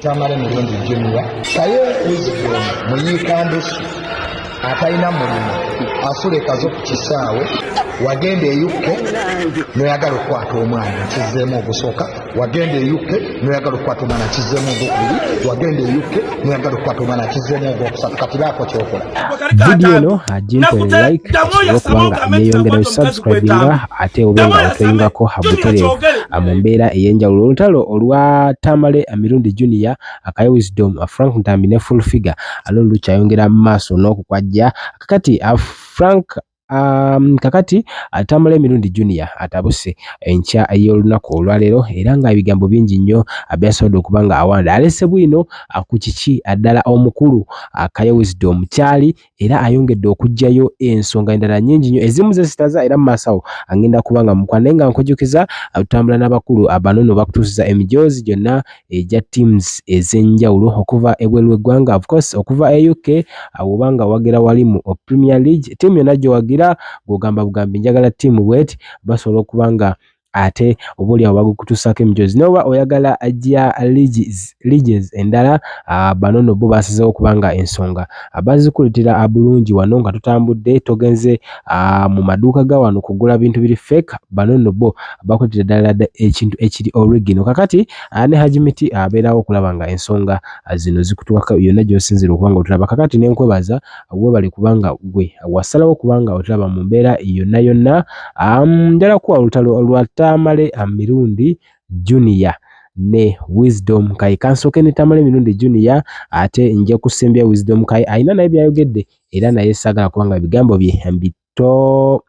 Tamale mirundi junior Kaye Wisdom muyikandusu atalina mulimu asulekazo ku kisaawe wagenda eyukke noyagala okukwata omwana kizeemu ogusooka wagenda eyukke noyagala okukwata omwana kizeemu ogwokubiri wagenda eyukke noyagala okukwata omwana kizeemu ogwokusatu kati baako kyokola video eno aginkolera like okubanga yeeyongera subscribinga ate obenga otoyingako butereevu mu mbeera ey'enjawulo. Olutalo olwa Tamale mirundi junior Kaye Wisdom Frank Ntambi ne full figure alo lukyayongera mu maaso n'okukwajja kakati Frank kakati Tamale mirundi junior atabuse enkya ey'olunaku olwaleero era nga ebigambo bingi nnyo byasobodde okuba nga awanda alese bwino ku kiki addala omukulu Kaye Wisdom kyali era ayongedde okugjayo ensonga endala nnyingi nnyo ezimu zesitaza era mu maaso awo agenda kuba nga mukwana naye nga nkujjukiza tutambula n'abakulu abanono bakutuusiza emijoozi gyonna egya teams ez'enjawulo okuva ebweru w'eggwanga of course okuva e UK oba nga wagira wali mu Premier League team yonna gy'owagira gogamba bugambi njagala team bwet basobola okuba nga ate obuli awo bagukutusako emijoozi noba oyagala ajja leagues endala banono bo basizeho okubanga ensonga bazikulitira bulungi wano nga tutambudde togenze mu maduuka ga wano kugula bintu biri fake banono bo bakulitira ddala ekintu ekiri original kakati ne hajimiti abeerawo okulaba nga ensonga zino zikutuwaka yonna gy'osinzira okubanga otulaba kakati nenkwebaza bali kubanga gwe wasalawo okubanga otulaba mu mbeera yonna njala kuwa olutalo olwa Tamale mirundi junior ne Wisdom Kaye kansooke ne Tamale mirundi junior ate nja kusembya Wisdom Kaye ayina naye byayogedde era naye saagala kubanga ebigambo bye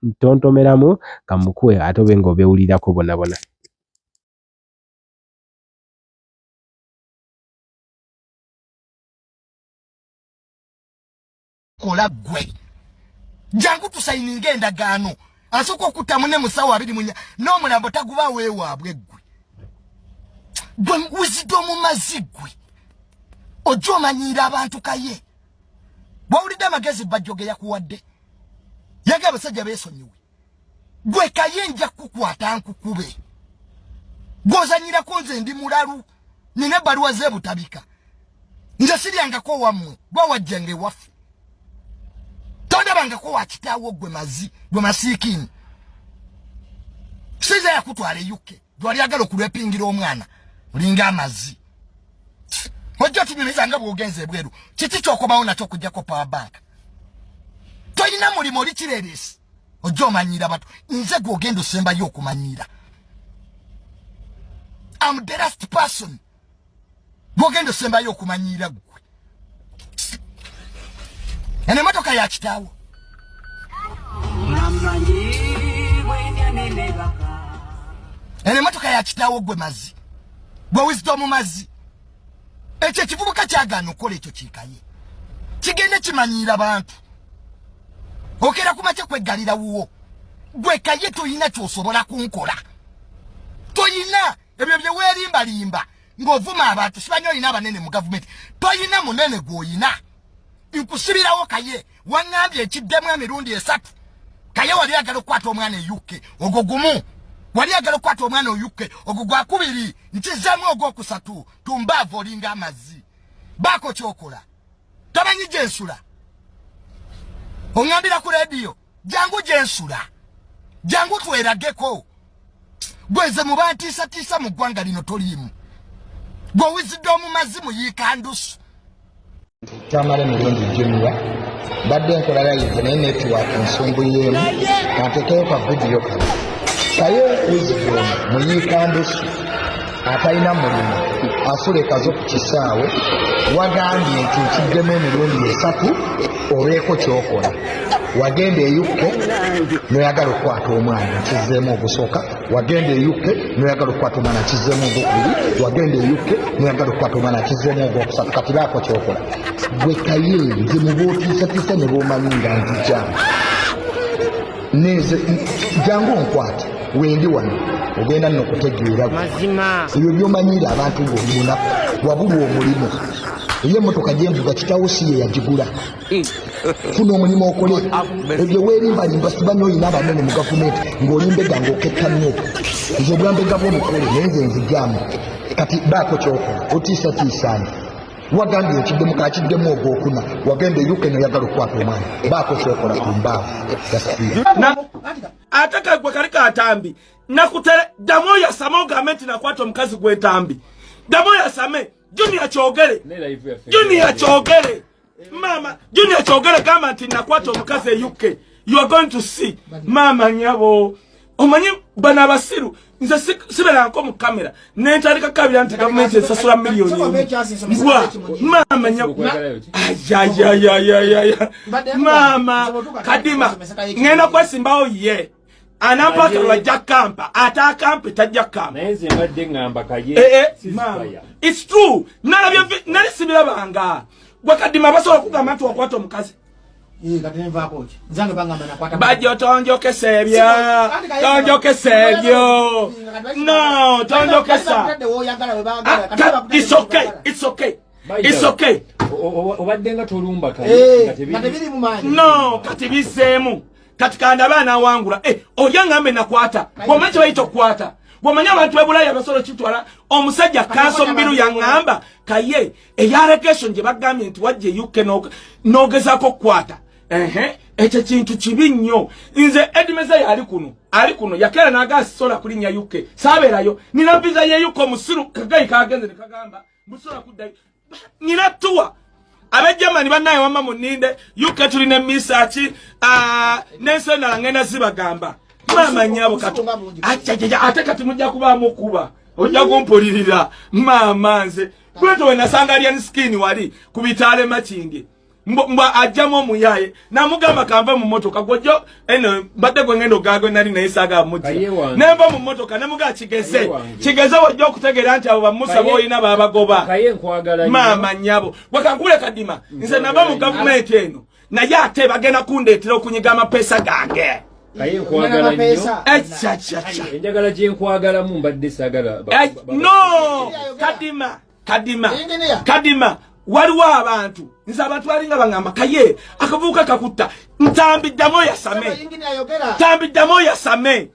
ntontomeramu kamukuwe ate obenga obeewulirako bonna. Kola gwe jangu tusayininga endagaano asooka okutta ne musawo abiri munya n'omulambo taguba weewaabwe gwe Wisdom mazigwe ojja omanyiira abantu Kaye bwawulidde amagezi bajjoge yakuwadde yaga abasajja beesonyiwe gwe Kaye nja kukwata nkukube gw'ozanyirako nze ndi mulalu nina ebbaluwa z'ebutabika nze siryangako wammwe gwawajjange waffe tondabangako wakitaawo gwe masiikini siza yakutwala eyukke gwali agala okulwepingira omwana olinga amazzi ojja otunyumiza nga bw'ogenza ebweru kiki ky'okomawo nakyo okuggyako power bank toyina mulimu oli kireeresi ojja omanyiira batu nze gw'ogenda osembayo okumanyiira am the last person gw'ogenda osembayo okumanyiira gwe ene motoka ya kitaawo ene motoka ya kitaawo gwe mazi gwe Wisdom mazi ekyo ekivubuka kyagaana okukola ekyo kikaye kigende kimanyiira bantu okera kumakya kweggalira wuwo gwe Kaye toyina ky'osobola kunkola toyina ebyo bye weerimbalimba ng'ovuma abantu sibanyi olina abanene mu gavumenti toyina munene gw'oyina nkusibirawo Kaye wangambye ekiddemu emirundi 3 Kaye wali agala okukwata omwana eyukke ogwo gumu wali agala okukwata omwana oyukke ogwo gwakubiri nkizzaamu ogwokusatu tumbaavu olinga amazzi baako kyokola tamanyi gyensula oŋŋambira ku leediyo jangu gyensula jangu twerageko gweze mu bantiisatiisa mu ggwanga lino toliimu gwe Wisdom mazzi muyiikandusu Tamale mirundi junior badde nkola live ne network ensumbu yeemu kantekeyo ka video kano Kaye Wisdom muyiikandusu atalina mulimu asulekazo ku kisaawe wagambye nti nkiddemu emirundi 3 obeeko kyokola wagenda eyukke noyagala okukwata omwana kizeemu ogusooka wagenda eyukke noyagala okukwata omwana kizeemu ogwokubiri wagenda eyukke noyagala okukwata omwana kizeemu ogwokusatu kati baako kyokola gwe Kaye nze mubootiisatiisa ne boomanyi nga nzijjangu neze jangu onkwate wendi wano ogenda nno okutegeera ebyo by'omanyiira abantu ng'oli munaku wabulwa omulimu Iyo motoka jembuga kitawo siye yagigula. Kuno omulimu okole. Ebyo weerimba limba sibanyo ina banene mu gavumenti ng'olimbega ng'okekkanyo. Ezo bwambega bw'omukole nenze nzigamu. Kati baako ky'okola otiisatiisana. Wagambye ekiddemu kakiddemu ogwokuna wagenda eyuke noyagala okukwata omwana baako kyokola ku mbaavu ataka gwe kali katambi nakutere damo yasame ogambe nti nakwata omukazi gw'entambi damo yasame Junior kyogere Mama Junior kyogere gamba nti nakwata omukazi eyuke. You are going to see Mama nyabo omanyi bana abasiru nze sibera nko mu kamera n'entandika kabira nti gavumenti esasula miliyoni Mama nyabo Mama kadima ngenda kwesimbawo ye anampaka lwajja kampa ata kampa tajja kampa naye mbadde ngamba kaye it's true nali sibirabanga gwe kadima basobola kugamba nti wakwata omukazi Bajo tonjoke sebyo. No, tonjoke sa. It's okay. It's okay. It's okay. Obadenga tolumba kati. No, kati bisemu. Katika ndabana wangula. Oyangambe nakwata. Womanyi bayito kwata. Womanyi abantu ebulaya basolo kitwala omusajja kanso mbiru yangamba kaye eyalegation gye bagambye nti wajje yuke nogezako kwata. Eche kintu kibi nnyo. Nze Edmeza yali kuno yakera nagasi sola kulinya yuke saberayo nina visa ye yuko musiru kagayi kagenze nikagamba musola kudai nina tuwa abejamani banaye wama muninde yuke tuline misachi nense na ngenda zibagamba Mama nyabo katu achajeja ateka tumujja kuba mukuba ojja kumpolirira mama nze kweto wena sangalian skin wali kubitale machingi mba ajamo muyaye na mugamba kamba mu motoka gojo eno mbadde gwe ngendo gago nali nayisaga muji nemba mu motoka ne muga kigeze wajjo kutegera nti abo bamusa boyina babagoba Mama nyabo wakangule kadima nze naba mu government eno na yate bagena kundetera okunyiga amapesa gange kaye nkwagala nnyo enjagala gye nkwagala mu mbadde sagala no kadima waliwo abantu nze abantu balinga bangamba kaye akavuuka kakutta ntambiddamu yasame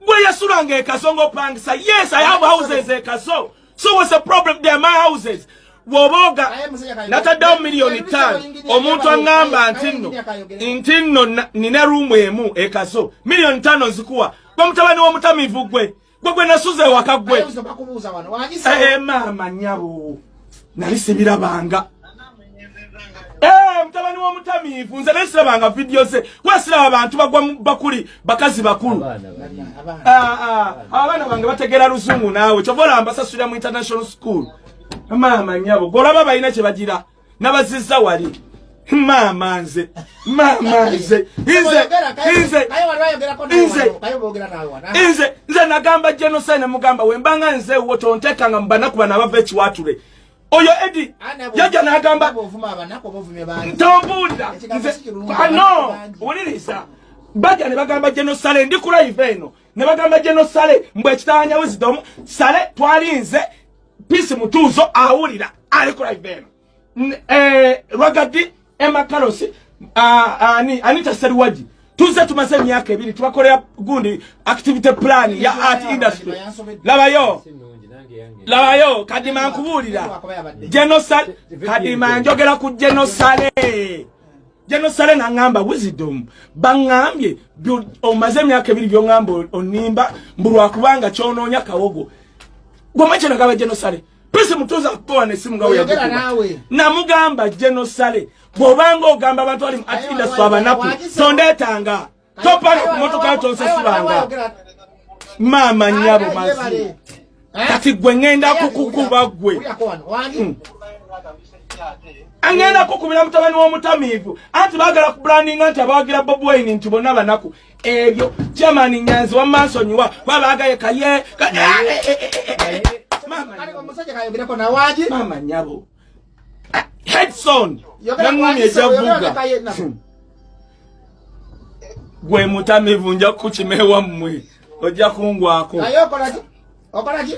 gwe yasulanga ekaso ng'opangisa. Yes, I have houses ekaso. So what's the problem? They're my houses. Woboga nataddawo miliyoni 5 omuntu angamba ntinno nina rumu emu ekaso miliyoni 5 nzikuwa gwe mutabani w'omutamiivu gwe nasuze waka gwe Mama nyabo nali sibirabanga mutabani w'omutamiivu nze nali sirabanga video ze wasiraba abantu bagwa bakuli bakazi bakulu abaana bange bategera luzungu naawe kyovola ambasasulira mu international school Mama nyabo golaba bayina kye bagira nabazizza wali Mama nze nagamba genocide mugamba wembanga nze wo tontekanga mbanaku bana bava ekiwatule oyo Edi yaja nagamba ntombunda no uliriza baja ne bagamba genocide ndi ku live eno ne bagamba genocide mbwe kitanya Wisdom sale twalinze Peace mutuzo awulira ali ku live eno Rwagati Emakarosi Anita Seriwaji tuze tumaze myaka 2 tubakolera gundi activity plan ya art industry labayo kadima nkubulira genocide kadima njogera ku genocide na ngamba Wisdom bangambye omaze myaka 2 byo ngamba onimba mbulwa kubanga kyononya kawogo gomache na gaba genocide Peace mutuza kwa nesimu ngawe ya nawe na mugamba genocide bobanga ogamba abantu ali art industry abanaku tondetanga topala ku motoka tonse sibanga Mama nyabo mazi kati gwe ngenda kukukuba gwe angenda kukubira mutabani w'omutamiivu anti bagala ku branding anti abawagira Bob Wine nti bonna banaku ebyo Germany Nyanzi wa Mansonyiwa babagaye kaye Mama nyabo Headson nangumi ejavuga gwe mutamiivu nja kukimewa mmwe ojja kungwako okolaki